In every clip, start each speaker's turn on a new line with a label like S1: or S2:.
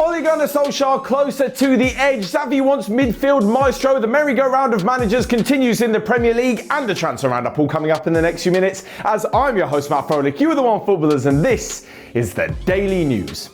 S1: Ole Solskjaer closer to the edge. Xavi wants midfield maestro. The merry-go-round of managers continues in the Premier League, and the transfer roundup all coming up in the next few minutes. As I'm your host, Matt Froelich, you are the OneFootballers, and this is the Daily News.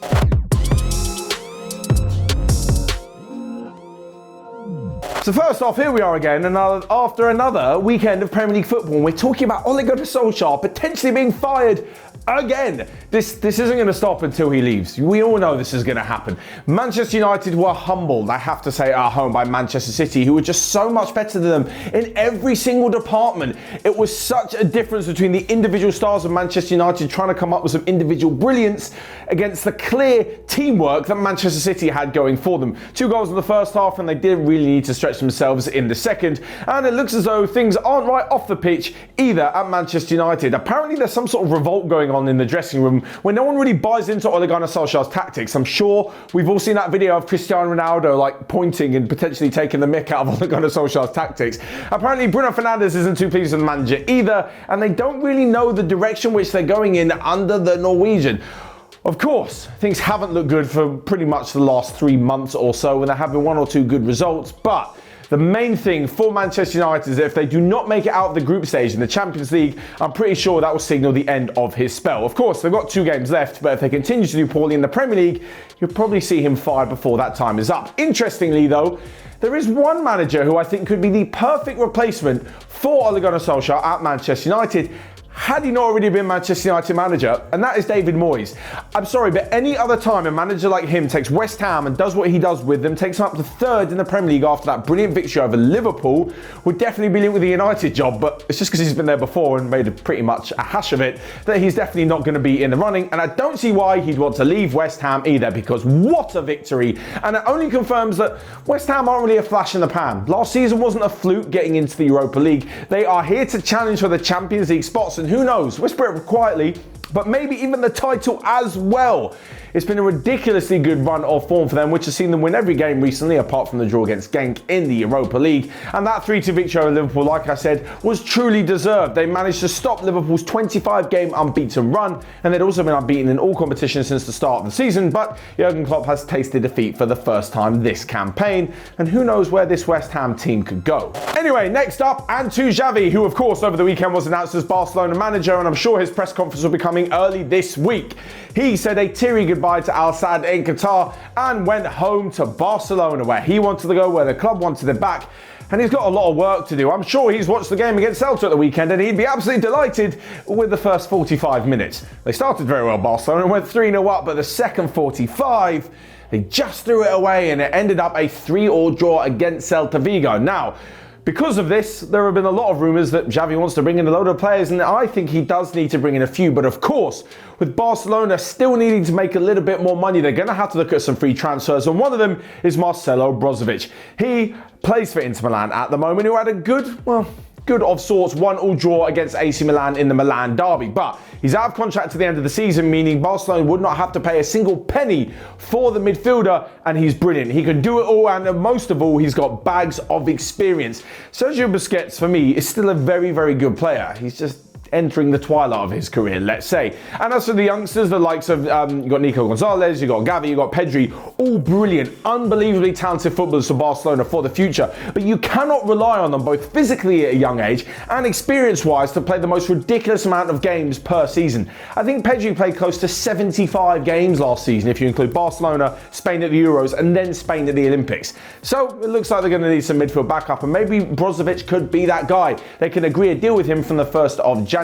S1: So first off, here we are again, and after another weekend of Premier League football, and we're talking about Ole Solskjaer potentially being fired again. This isn't going to stop until he leaves. We all know this is going to happen. Manchester United were humbled, I have to say, at home by Manchester City, who were just so much better than them in every single department. It was such a difference between the individual stars of Manchester United trying to come up with some individual brilliance against the clear teamwork that Manchester City had going for them. 2 goals in the first half, and they didn't really need to stretch themselves in the second. And it looks as though things aren't right off the pitch either at Manchester United. Apparently there's some sort of revolt going on in the dressing room where no one really buys into Ole Solskjaer's tactics. I'm sure we've all seen that video of Cristiano Ronaldo pointing and potentially taking the mick out of Ole Solskjaer's tactics. Apparently Bruno Fernandes isn't too pleased with the manager either, and they don't really know the direction which they're going in under the Norwegian. Of course, things haven't looked good for pretty much the last 3 months or so, and there have been 1 or 2 good results, but the main thing for Manchester United is that if they do not make it out of the group stage in the Champions League, I'm pretty sure that will signal the end of his spell. Of course, they've got 2 games left, but if they continue to do poorly in the Premier League, you'll probably see him fired before that time is up. Interestingly though, there is one manager who I think could be the perfect replacement for Ole Solskjaer at Manchester United, had he not already been Manchester United manager, and that is David Moyes. I'm sorry, but any other time a manager like him takes West Ham and does what he does with them, takes them up to 3rd in the Premier League after that brilliant victory over Liverpool, would definitely be linked with the United job, but it's just because he's been there before and made pretty much a hash of it that he's definitely not going to be in the running, and I don't see why he'd want to leave West Ham either, because what a victory, and it only confirms that West Ham aren't really a flash in the pan. Last season wasn't a fluke getting into the Europa League. They are here to challenge for the Champions League spots, and who knows, whisper it quietly, but maybe even the title as well. It's been a ridiculously good run of form for them, which has seen them win every game recently, apart from the draw against Genk in the Europa League. And that 3-2 victory over Liverpool, like I said, was truly deserved. They managed to stop Liverpool's 25-game unbeaten run, and they'd also been unbeaten in all competitions since the start of the season. But Jurgen Klopp has tasted defeat for the first time this campaign, and who knows where this West Ham team could go. Anyway, next up, and to Xavi, who of course over the weekend was announced as Barcelona manager, and I'm sure his press conference will be coming early this week. He said a teary goodbye to Al Sadd in Qatar and went home to Barcelona, where he wanted to go, where the club wanted him back, and he's got a lot of work to do. I'm sure he's watched the game against Celta at the weekend, and he'd be absolutely delighted with the first 45 minutes. They started very well, Barcelona, and went 3-0 up, but the second 45, they just threw it away, and it ended up a 3-3 draw against Celta Vigo. Now, because of this, there have been a lot of rumours that Xavi wants to bring in a load of players, and I think he does need to bring in a few. But of course, with Barcelona still needing to make a little bit more money, they're going to have to look at some free transfers, and one of them is Marcelo Brozovic. He plays for Inter Milan at the moment, who had a good of sorts 1-1 draw against AC Milan in the Milan derby, but he's out of contract to the end of the season, meaning Barcelona would not have to pay a single penny for the midfielder, and he's brilliant. He can do it all, and most of all, he's got bags of experience. Sergio Busquets, for me, is still a very, very good player. He's just entering the twilight of his career, let's say. And as for the youngsters, the likes of, you've got Nico Gonzalez, you've got Xavi, you've got Pedri, all brilliant, unbelievably talented footballers for Barcelona for the future. But you cannot rely on them both physically at a young age and experience-wise to play the most ridiculous amount of games per season. I think Pedri played close to 75 games last season, if you include Barcelona, Spain at the Euros, and then Spain at the Olympics. So it looks like they're going to need some midfield backup, and maybe Brozovic could be that guy. They can agree a deal with him from the 1st of January.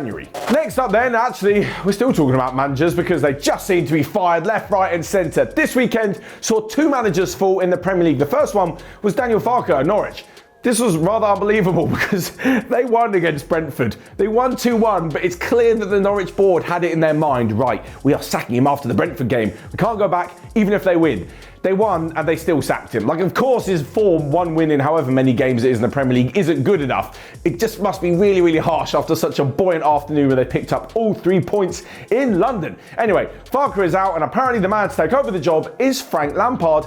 S1: Next up then, actually, we're still talking about managers because they just seem to be fired left, right and centre. This weekend saw 2 managers fall in the Premier League. The first one was Daniel Farke at Norwich. This was rather unbelievable because they won against Brentford. They won 2-1, but it's clear that the Norwich board had it in their mind, right, we are sacking him after the Brentford game. We can't go back, even if they win. They won and they still sacked him. Of course his form, 1 win in however many games it is in the Premier League, isn't good enough. It just must be really, really harsh after such a buoyant afternoon where they picked up all 3 points in London. Anyway, Farke is out, and apparently the man to take over the job is Frank Lampard.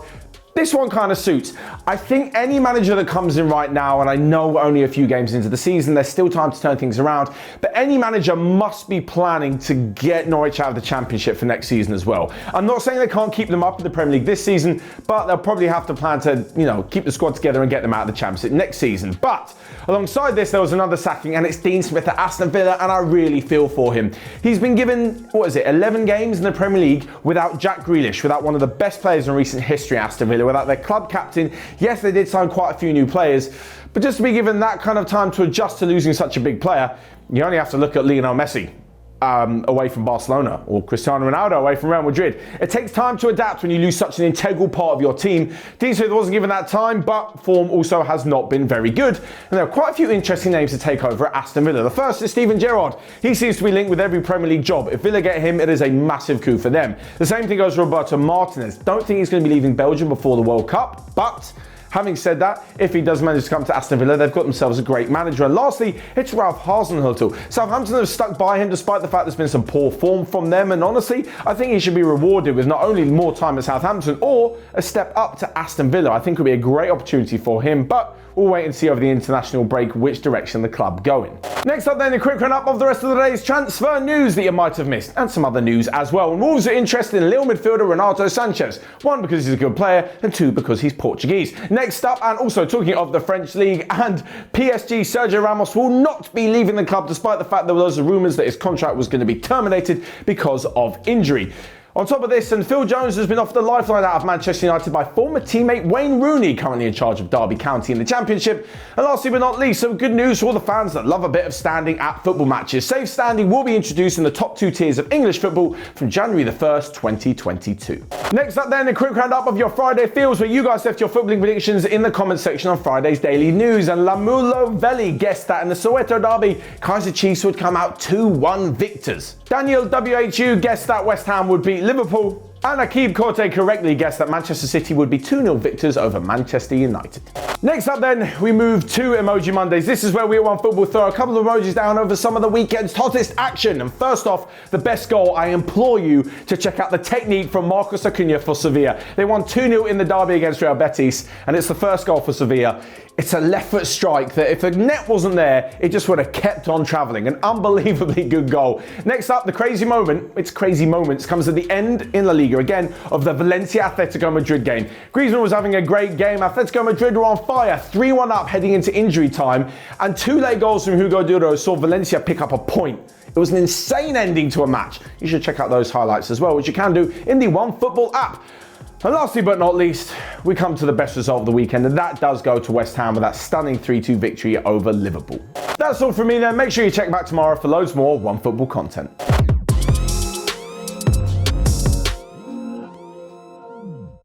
S1: this one kind of suits. I think any manager that comes in right now, and I know we're only a few games into the season, there's still time to turn things around, but any manager must be planning to get Norwich out of the Championship for next season as well. I'm not saying they can't keep them up in the Premier League this season, but they'll probably have to plan to, keep the squad together and get them out of the Championship next season. But alongside this, there was another sacking, and it's Dean Smith at Aston Villa, and I really feel for him. He's been given, 11 games in the Premier League without Jack Grealish, without one of the best players in recent history at Aston Villa, without their club captain. Yes, they did sign quite a few new players, but just to be given that kind of time to adjust to losing such a big player, you only have to look at Lionel Messi away from Barcelona, or Cristiano Ronaldo away from Real Madrid. It takes time to adapt when you lose such an integral part of your team. Dean Smith wasn't given that time, but form also has not been very good. And there are quite a few interesting names to take over at Aston Villa. The first is Steven Gerrard. He seems to be linked with every Premier League job. If Villa get him, it is a massive coup for them. The same thing goes for Roberto Martinez. Don't think he's going to be leaving Belgium before the World Cup, but having said that, if he does manage to come to Aston Villa, they've got themselves a great manager. And lastly, it's Ralph Hasenhüttl. Southampton have stuck by him despite the fact there's been some poor form from them. And honestly, I think he should be rewarded with not only more time at Southampton or a step up to Aston Villa. I think it would be a great opportunity for him, but we'll wait and see over the international break which direction the club going. Next up then, a quick run-up of the rest of the day's transfer news that you might have missed, and some other news as well. And Wolves are interested in Lille midfielder Renato Sanchez. One, because he's a good player, and two, because he's Portuguese. Next up, and also talking of the French League and PSG, Sergio Ramos will not be leaving the club despite the fact there were loads of rumours that his contract was going to be terminated because of injury. On top of this, and Phil Jones has been offered the lifeline out of Manchester United by former teammate Wayne Rooney, currently in charge of Derby County in the Championship. And lastly but not least, some good news for all the fans that love a bit of standing at football matches. Safe standing will be introduced in the top 2 tiers of English football from January the 1st, 2022. Next up then, a quick roundup of your Friday feels, where you guys left your footballing predictions in the comments section on Friday's Daily News. And Lamulo Veli guessed that in the Soweto Derby, Kaiser Chiefs would come out 2-1 victors. Daniel WHU guessed that West Ham would beat Liverpool. And Akib Korte correctly guessed that Manchester City would be 2-0 victors over Manchester United. Next up then, we move to Emoji Mondays. This is where we at OneFootball throw a couple of emojis down over some of the weekend's hottest action. And first off, the best goal. I implore you to check out the technique from Marcos Acuna for Sevilla. They won 2-0 in the derby against Real Betis, and it's the first goal for Sevilla. It's a left foot strike that if the net wasn't there, it just would have kept on travelling. An unbelievably good goal. Next up, the crazy moment. It's crazy moments. Comes at the end in La Liga again of the Valencia Atletico Madrid game. Griezmann was having a great game. Atletico Madrid were on fire, 3-1 up heading into injury time. And 2 late goals from Hugo Duro saw Valencia pick up a point. It was an insane ending to a match. You should check out those highlights as well, which you can do in the OneFootball app. And lastly but not least, we come to the best result of the weekend, and that does go to West Ham with that stunning 3-2 victory over Liverpool. That's all from me then. Make sure you check back tomorrow for loads more OneFootball content.